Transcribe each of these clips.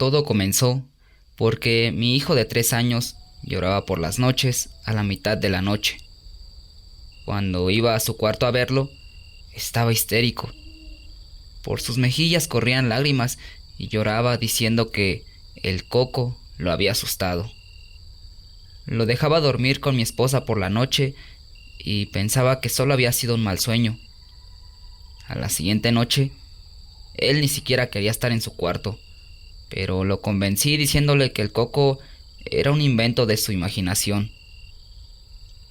Todo comenzó porque mi hijo de 3 años lloraba por las noches a la mitad de la noche. Cuando iba a su cuarto a verlo, estaba histérico. Por sus mejillas corrían lágrimas y lloraba diciendo que el coco lo había asustado. Lo dejaba dormir con mi esposa por la noche y pensaba que solo había sido un mal sueño. A la siguiente noche, él ni siquiera quería estar en su cuarto, pero lo convencí diciéndole que el coco era un invento de su imaginación.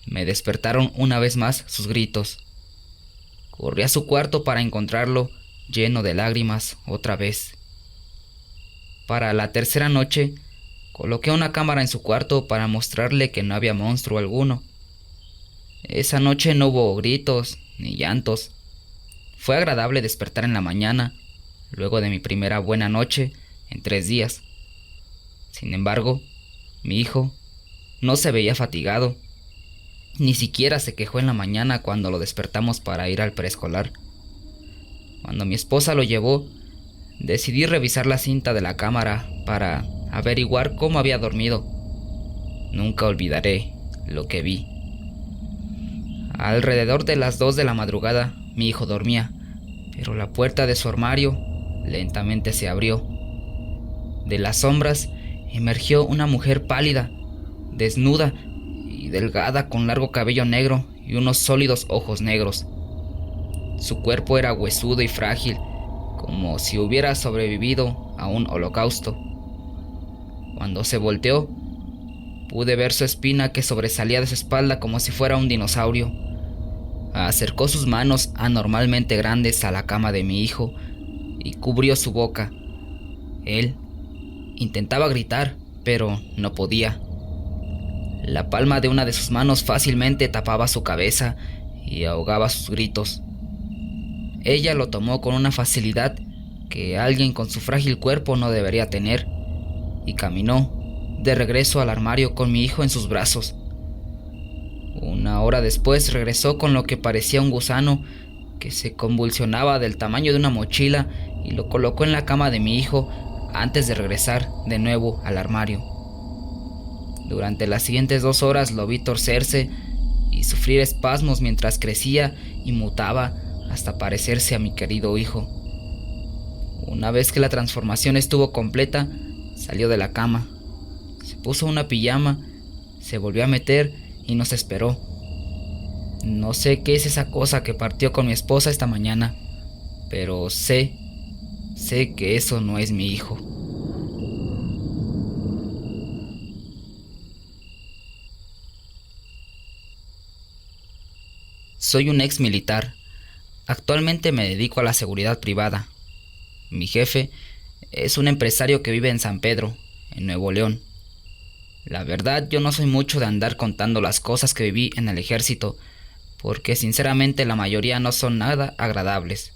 Me despertaron una vez más sus gritos. Corrí a su cuarto para encontrarlo lleno de lágrimas otra vez. Para la tercera noche, coloqué una cámara en su cuarto para mostrarle que no había monstruo alguno. Esa noche no hubo gritos ni llantos. Fue agradable despertar en la mañana, luego de mi primera buena noche en 3 días. Sin embargo, mi hijo no se veía fatigado. Ni siquiera se quejó en la mañana cuando lo despertamos para ir al preescolar. Cuando mi esposa lo llevó, decidí revisar la cinta de la cámara para averiguar cómo había dormido. Nunca olvidaré lo que vi. Alrededor de las 2 de la madrugada, mi hijo dormía, pero la puerta de su armario lentamente se abrió. De las sombras emergió una mujer pálida, desnuda y delgada, con largo cabello negro y unos sólidos ojos negros. Su cuerpo era huesudo y frágil, como si hubiera sobrevivido a un holocausto. Cuando se volteó, pude ver su espina que sobresalía de su espalda como si fuera un dinosaurio. Acercó sus manos anormalmente grandes a la cama de mi hijo y cubrió su boca. Él intentaba gritar, pero no podía. La palma de una de sus manos fácilmente tapaba su cabeza y ahogaba sus gritos. Ella lo tomó con una facilidad que alguien con su frágil cuerpo no debería tener y caminó de regreso al armario con mi hijo en sus brazos. Una hora después regresó con lo que parecía un gusano que se convulsionaba del tamaño de una mochila y lo colocó en la cama de mi hijo antes de regresar de nuevo al armario. Durante las siguientes 2 horas lo vi torcerse y sufrir espasmos mientras crecía y mutaba hasta parecerse a mi querido hijo. Una vez que la transformación estuvo completa, salió de la cama, se puso una pijama, se volvió a meter y nos esperó. No sé qué es esa cosa que partió con mi esposa esta mañana, pero sé que eso no es mi hijo. Soy un ex militar. Actualmente me dedico a la seguridad privada. Mi jefe es un empresario que vive en San Pedro, en Nuevo León. La verdad, yo no soy mucho de andar contando las cosas que viví en el ejército, porque sinceramente la mayoría no son nada agradables.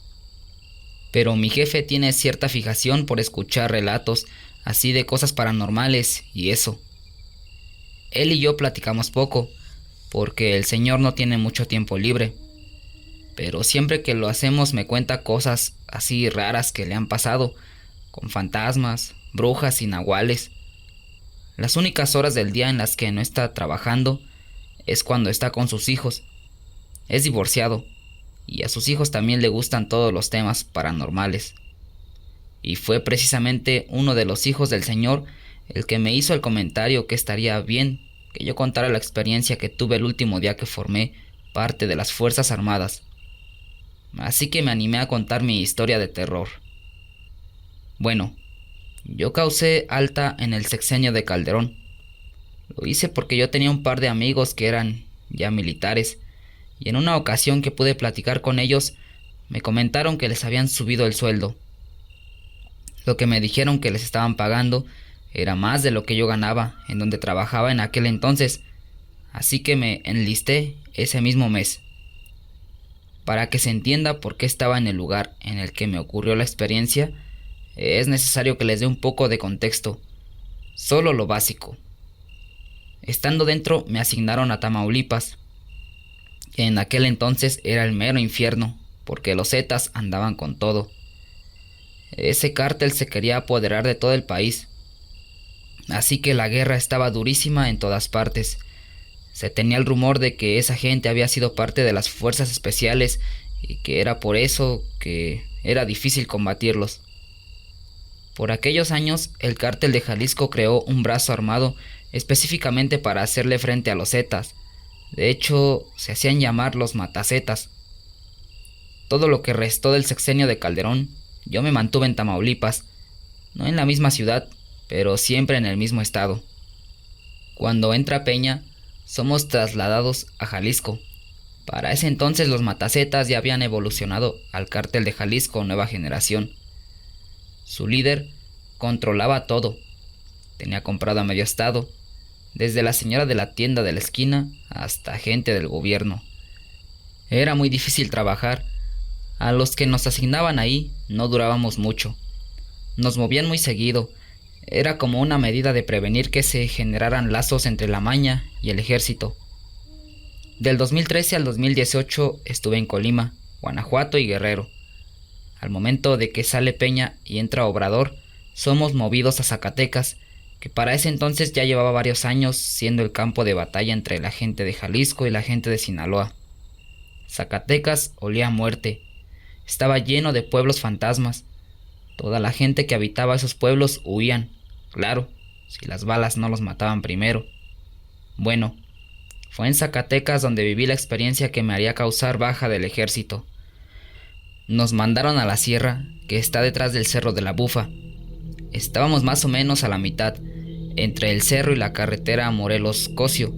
Pero mi jefe tiene cierta fijación por escuchar relatos así de cosas paranormales y eso. Él y yo platicamos poco, porque el señor no tiene mucho tiempo libre, pero siempre que lo hacemos me cuenta cosas así raras que le han pasado, con fantasmas, brujas y nahuales. Las únicas horas del día en las que no está trabajando es cuando está con sus hijos. Es divorciado, y a sus hijos también le gustan todos los temas paranormales. Y fue precisamente uno de los hijos del señor el que me hizo el comentario que estaría bien que yo contara la experiencia que tuve el último día que formé parte de las Fuerzas Armadas. Así que me animé a contar mi historia de terror. Bueno, yo causé alta en el sexenio de Calderón. Lo hice porque yo tenía un par de amigos que eran ya militares, y en una ocasión que pude platicar con ellos, me comentaron que les habían subido el sueldo. Lo que me dijeron que les estaban pagando era más de lo que yo ganaba en donde trabajaba en aquel entonces, así que me enlisté ese mismo mes. Para que se entienda por qué estaba en el lugar en el que me ocurrió la experiencia, es necesario que les dé un poco de contexto, solo lo básico. Estando dentro me asignaron a Tamaulipas, que en aquel entonces era el mero infierno, porque los Zetas andaban con todo. Ese cártel se quería apoderar de todo el país, así que la guerra estaba durísima en todas partes. Se tenía el rumor de que esa gente había sido parte de las fuerzas especiales y que era por eso que era difícil combatirlos. Por aquellos años, el cártel de Jalisco creó un brazo armado específicamente para hacerle frente a los Zetas. De hecho, se hacían llamar los Matazetas. Todo lo que restó del sexenio de Calderón, yo me mantuve en Tamaulipas, no en la misma ciudad, pero siempre en el mismo estado. Cuando entra Peña, somos trasladados a Jalisco. Para ese entonces los Matazetas ya habían evolucionado al cártel de Jalisco Nueva Generación. Su líder controlaba todo. Tenía comprado a medio estado, desde la señora de la tienda de la esquina hasta gente del gobierno. Era muy difícil trabajar. A los que nos asignaban ahí no durábamos mucho. Nos movían muy seguido. Era como una medida de prevenir que se generaran lazos entre la maña y el ejército. Del 2013 al 2018 estuve en Colima, Guanajuato y Guerrero. Al momento de que sale Peña y entra Obrador, somos movidos a Zacatecas, que para ese entonces ya llevaba varios años siendo el campo de batalla entre la gente de Jalisco y la gente de Sinaloa. Zacatecas olía a muerte. Estaba lleno de pueblos fantasmas. Toda la gente que habitaba esos pueblos huían, claro, si las balas no los mataban primero. Bueno, fue en Zacatecas donde viví la experiencia que me haría causar baja del ejército. Nos mandaron a la sierra, que está detrás del Cerro de la Bufa. Estábamos más o menos a la mitad, entre el cerro y la carretera Morelos-Cosio.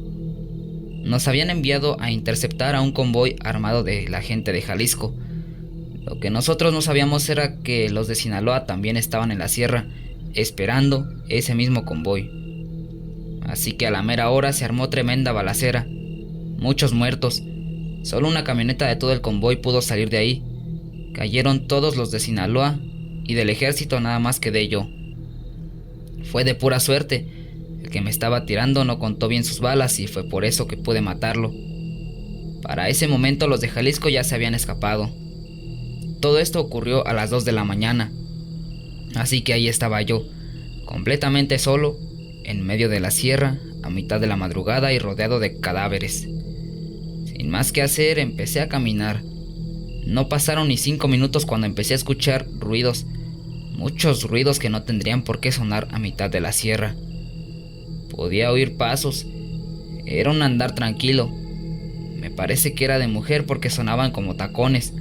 Nos habían enviado a interceptar a un convoy armado de la gente de Jalisco. Lo que nosotros no sabíamos era que los de Sinaloa también estaban en la sierra, esperando ese mismo convoy. Así que a la mera hora se armó tremenda balacera. Muchos muertos. Solo una camioneta de todo el convoy pudo salir de ahí. Cayeron todos los de Sinaloa y del ejército nada más quedé yo. Fue de pura suerte. El que me estaba tirando no contó bien sus balas y fue por eso que pude matarlo. Para ese momento los de Jalisco ya se habían escapado. Todo esto ocurrió a las 2 de la mañana. Así que ahí estaba yo, completamente solo, en medio de la sierra, a mitad de la madrugada y rodeado de cadáveres. Sin más que hacer, empecé a caminar. No pasaron ni 5 minutos cuando empecé a escuchar ruidos, muchos ruidos que no tendrían por qué sonar a mitad de la sierra. Podía oír pasos. Era un andar tranquilo. Me parece que era de mujer porque sonaban como tacones,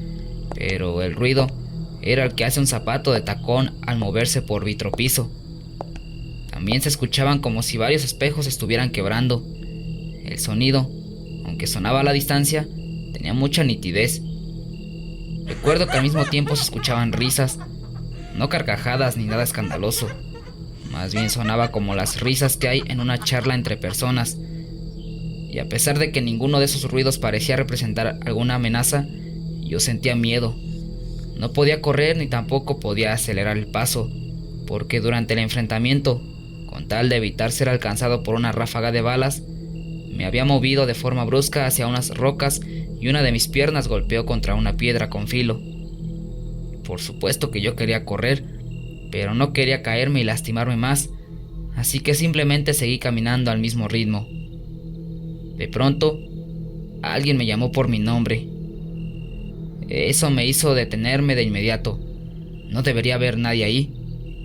pero el ruido era el que hace un zapato de tacón al moverse por vitropiso. También se escuchaban como si varios espejos estuvieran quebrando. El sonido, aunque sonaba a la distancia, tenía mucha nitidez. Recuerdo que al mismo tiempo se escuchaban risas, no carcajadas ni nada escandaloso. Más bien sonaba como las risas que hay en una charla entre personas. Y a pesar de que ninguno de esos ruidos parecía representar alguna amenaza, yo sentía miedo. No podía correr ni tampoco podía acelerar el paso, porque durante el enfrentamiento, con tal de evitar ser alcanzado por una ráfaga de balas, me había movido de forma brusca hacia unas rocas y una de mis piernas golpeó contra una piedra con filo. Por supuesto que yo quería correr, pero no quería caerme y lastimarme más, así que simplemente seguí caminando al mismo ritmo. De pronto, alguien me llamó por mi nombre. Eso me hizo detenerme de inmediato. No debería haber nadie ahí,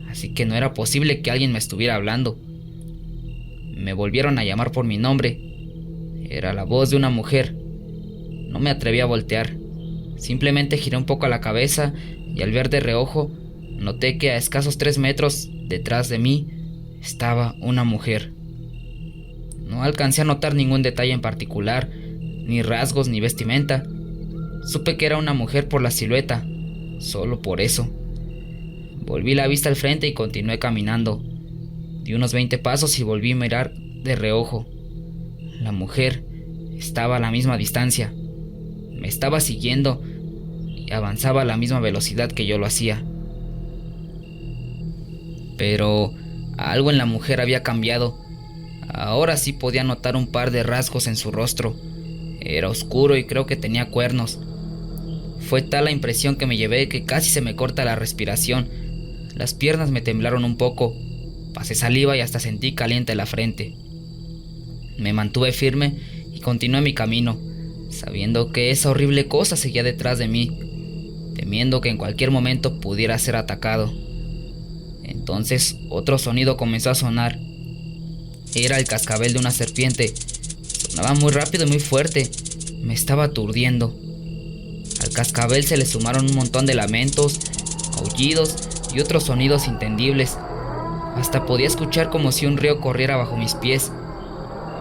así que no era posible que alguien me estuviera hablando. Me volvieron a llamar por mi nombre. Era la voz de una mujer. No me atreví a voltear. Simplemente giré un poco la cabeza y al ver de reojo, noté que a escasos 3 metros detrás de mí estaba una mujer. No alcancé a notar ningún detalle en particular, ni rasgos ni vestimenta. Supe que era una mujer por la silueta, solo por eso. Volví la vista al frente y continué caminando. Di unos 20 pasos y volví a mirar de reojo. La mujer estaba a la misma distancia. Me estaba siguiendo y avanzaba a la misma velocidad que yo lo hacía. Pero algo en la mujer había cambiado. Ahora sí podía notar un par de rasgos en su rostro. Era oscuro y creo que tenía cuernos. Fue tal la impresión que me llevé que casi se me corta la respiración. Las piernas me temblaron un poco, pasé saliva y hasta sentí caliente la frente. Me mantuve firme y continué mi camino, sabiendo que esa horrible cosa seguía detrás de mí, temiendo que en cualquier momento pudiera ser atacado. Entonces otro sonido comenzó a sonar. Era el cascabel de una serpiente. Sonaba muy rápido y muy fuerte. Me estaba aturdiendo. Al cascabel se le sumaron un montón de lamentos, aullidos y otros sonidos entendibles. Hasta podía escuchar como si un río corriera bajo mis pies.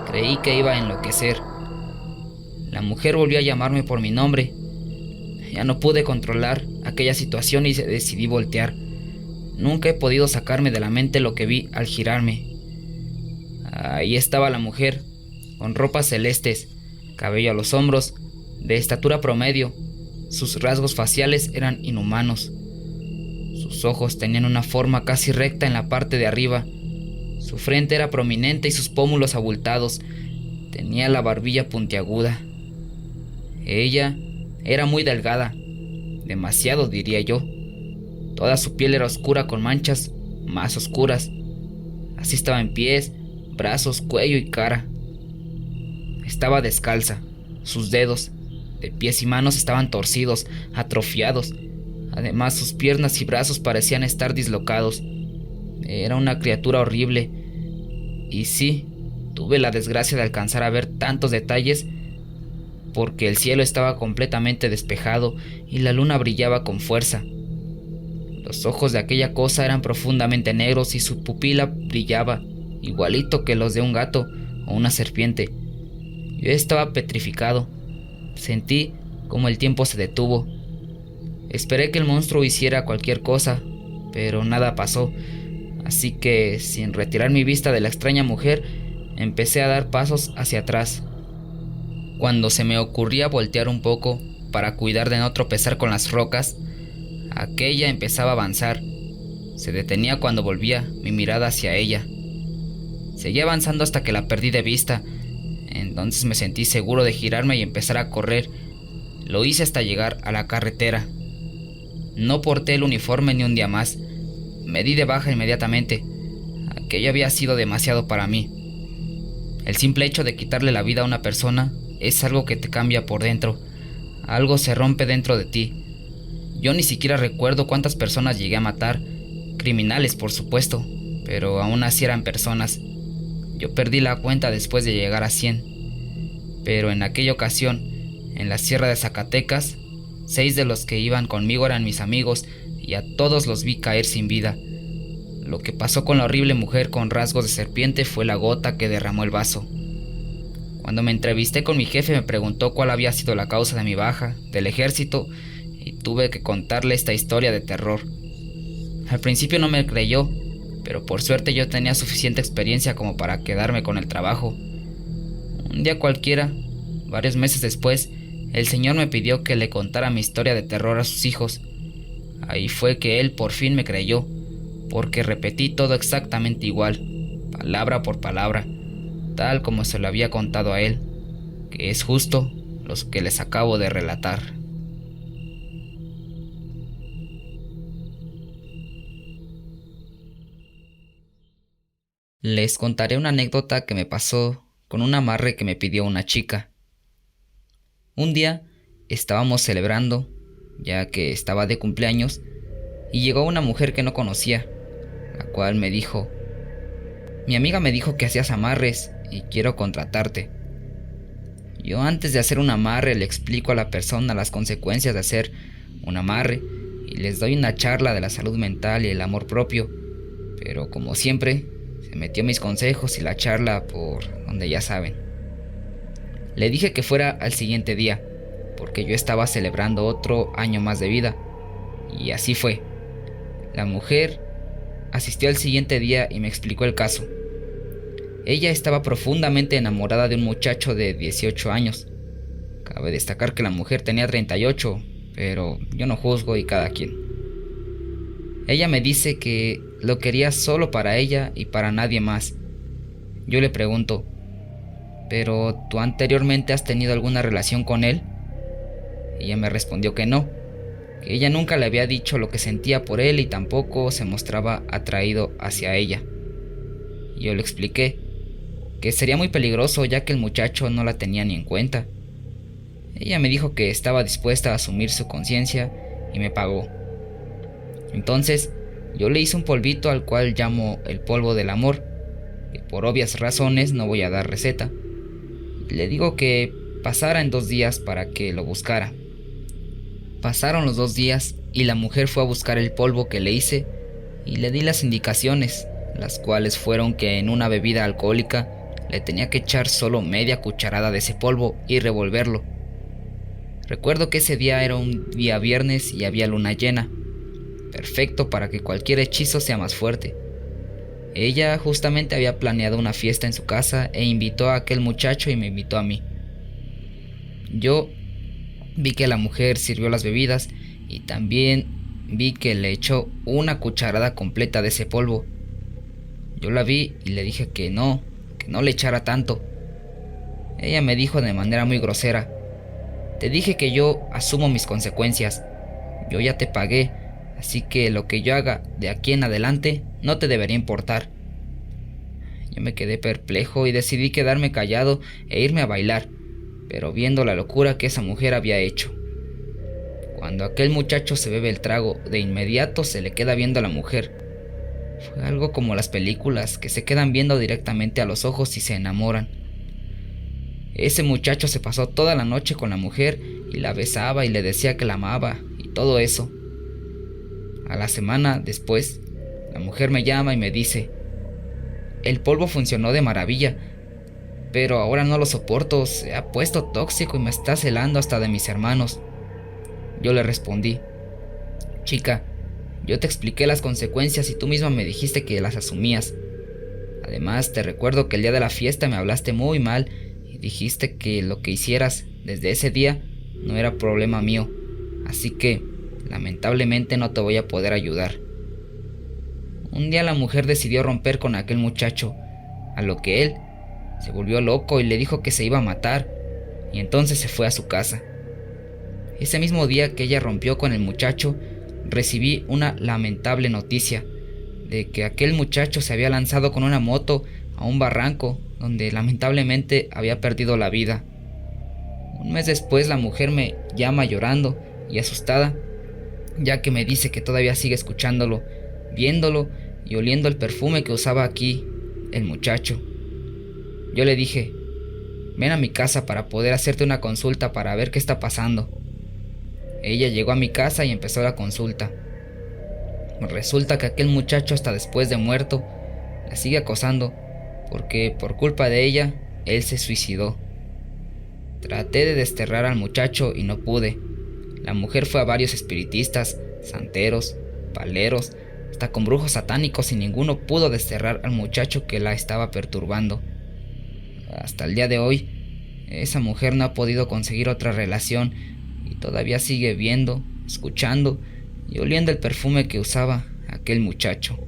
Creí que iba a enloquecer. La mujer volvió a llamarme por mi nombre. Ya no pude controlar aquella situación y decidí voltear. Nunca he podido sacarme de la mente lo que vi al girarme. Ahí estaba la mujer, con ropas celestes, cabello a los hombros, de estatura promedio. Sus rasgos faciales eran inhumanos. Sus ojos tenían una forma casi recta en la parte de arriba. Su frente era prominente y sus pómulos abultados. Tenía la barbilla puntiaguda. Ella era muy delgada, demasiado diría yo. Toda su piel era oscura con manchas más oscuras. Así estaba en pies, brazos, cuello y cara. Estaba descalza. Sus dedos, de pies y manos, estaban torcidos, atrofiados. Además, sus piernas y brazos parecían estar dislocados. Era una criatura horrible. Y sí, tuve la desgracia de alcanzar a ver tantos detalles porque el cielo estaba completamente despejado y la luna brillaba con fuerza. Los ojos de aquella cosa eran profundamente negros y su pupila brillaba, igualito que los de un gato o una serpiente. Yo estaba petrificado. Sentí como el tiempo se detuvo. Esperé que el monstruo hiciera cualquier cosa, pero nada pasó. Así que, sin retirar mi vista de la extraña mujer, empecé a dar pasos hacia atrás. Cuando se me ocurría voltear un poco para cuidar de no tropezar con las rocas, aquella empezaba a avanzar. Se detenía cuando volvía mi mirada hacia ella. Seguía avanzando hasta que la perdí de vista. Entonces me sentí seguro de girarme y empezar a correr. Lo hice hasta llegar a la carretera. No porté el uniforme ni un día más. Me di de baja inmediatamente. Aquello había sido demasiado para mí. El simple hecho de quitarle la vida a una persona es algo que te cambia por dentro. Algo se rompe dentro de ti. Yo ni siquiera recuerdo cuántas personas llegué a matar. Criminales, por supuesto, pero aún así eran personas. Yo perdí la cuenta después de llegar a 100. Pero en aquella ocasión, en la sierra de Zacatecas, 6 de los que iban conmigo eran mis amigos y a todos los vi caer sin vida. Lo que pasó con la horrible mujer con rasgos de serpiente fue la gota que derramó el vaso. Cuando me entrevisté con mi jefe me preguntó cuál había sido la causa de mi baja del ejército y tuve que contarle esta historia de terror. Al principio no me creyó, pero por suerte yo tenía suficiente experiencia como para quedarme con el trabajo. Un día cualquiera, varios meses después, el señor me pidió que le contara mi historia de terror a sus hijos. Ahí fue que él por fin me creyó, porque repetí todo exactamente igual, palabra por palabra, tal como se lo había contado a él, que es justo lo que les acabo de relatar. Les contaré una anécdota que me pasó con un amarre que me pidió una chica. Un día estábamos celebrando, ya que estaba de cumpleaños, y llegó una mujer que no conocía, la cual me dijo: mi amiga me dijo que hacías amarres y quiero contratarte. Yo antes de hacer un amarre le explico a la persona las consecuencias de hacer un amarre y les doy una charla de la salud mental y el amor propio, pero como siempre se metió mis consejos y la charla por donde ya saben. Le dije que fuera al siguiente día, porque yo estaba celebrando otro año más de vida, y así fue. La mujer asistió al siguiente día y me explicó el caso. Ella estaba profundamente enamorada de un muchacho de 18 años. Cabe destacar que la mujer tenía 38, pero yo no juzgo y cada quien. Ella me dice que lo quería solo para ella y para nadie más. Yo le pregunto: ¿pero tú anteriormente has tenido alguna relación con él? Ella me respondió que no. que ella nunca le había dicho lo que sentía por él y tampoco se mostraba atraído hacia ella. Yo le expliqué que sería muy peligroso ya que el muchacho no la tenía ni en cuenta. Ella me dijo que estaba dispuesta a asumir su conciencia y me pagó. Entonces yo le hice un polvito al cual llamo el polvo del amor, que por obvias razones no voy a dar receta. Le digo que pasara en 2 días para que lo buscara. Pasaron los 2 días y la mujer fue a buscar el polvo que le hice y le di las indicaciones, las cuales fueron que en una bebida alcohólica le tenía que echar solo media cucharada de ese polvo y revolverlo. Recuerdo que ese día era un día viernes y había luna llena, perfecto para que cualquier hechizo sea más fuerte. Ella justamente había planeado una fiesta en su casa e invitó a aquel muchacho y me invitó a mí. Yo vi que la mujer sirvió las bebidas y también vi que le echó una cucharada completa de ese polvo. Yo la vi y le dije que no le echara tanto. Ella me dijo de manera muy grosera: te dije que yo asumo mis consecuencias, yo ya te pagué, así que lo que yo haga de aquí en adelante no te debería importar. Yo me quedé perplejo y decidí quedarme callado e irme a bailar, pero viendo la locura que esa mujer había hecho. Cuando aquel muchacho se bebe el trago, de inmediato se le queda viendo a la mujer. Fue algo como las películas, que se quedan viendo directamente a los ojos y se enamoran. Ese muchacho se pasó toda la noche con la mujer y la besaba y le decía que la amaba y todo eso. A la semana después, la mujer me llama y me dice: el polvo funcionó de maravilla, pero ahora no lo soporto, se ha puesto tóxico y me está celando hasta de mis hermanos. Yo le respondí: chica, yo te expliqué las consecuencias y tú misma me dijiste que las asumías. Además, te recuerdo que el día de la fiesta me hablaste muy mal y dijiste que lo que hicieras desde ese día no era problema mío, así que lamentablemente no te voy a poder ayudar. Un día la mujer decidió romper con aquel muchacho, a lo que él se volvió loco y le dijo que se iba a matar, y entonces se fue a su casa. Ese mismo día que ella rompió con el muchacho, recibí una lamentable noticia de que aquel muchacho se había lanzado con una moto a un barranco donde lamentablemente había perdido la vida. Un mes después la mujer me llama llorando y asustada, ya que me dice que todavía sigue escuchándolo, viéndolo y oliendo el perfume que usaba aquí el muchacho. Yo le dije: ven a mi casa para poder hacerte una consulta para ver qué está pasando. Ella llegó a mi casa y empezó la consulta. Resulta que aquel muchacho hasta después de muerto la sigue acosando porque por culpa de ella él se suicidó. Traté de desterrar al muchacho y no pude. La mujer fue a varios espiritistas, santeros, paleros, hasta con brujos satánicos y ninguno pudo desterrar al muchacho que la estaba perturbando. Hasta el día de hoy, esa mujer no ha podido conseguir otra relación y todavía sigue viendo, escuchando y oliendo el perfume que usaba aquel muchacho.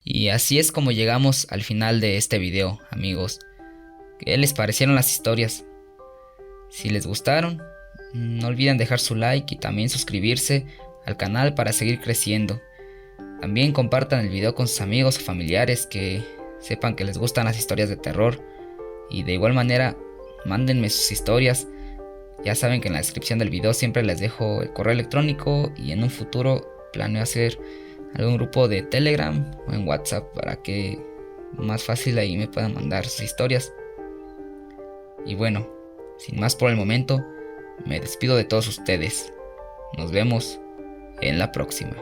Y así es como llegamos al final de este video, amigos. ¿Qué les parecieron las historias? Si les gustaron, no olviden dejar su like y también suscribirse al canal para seguir creciendo. También compartan el video con sus amigos o familiares que sepan que les gustan las historias de terror. Y de igual manera, mándenme sus historias. Ya saben que en la descripción del video siempre les dejo el correo electrónico y en un futuro planeo hacer algún grupo de Telegram o en WhatsApp para que más fácil ahí me puedan mandar sus historias. Y bueno, sin más por el momento, me despido de todos ustedes. Nos vemos en la próxima.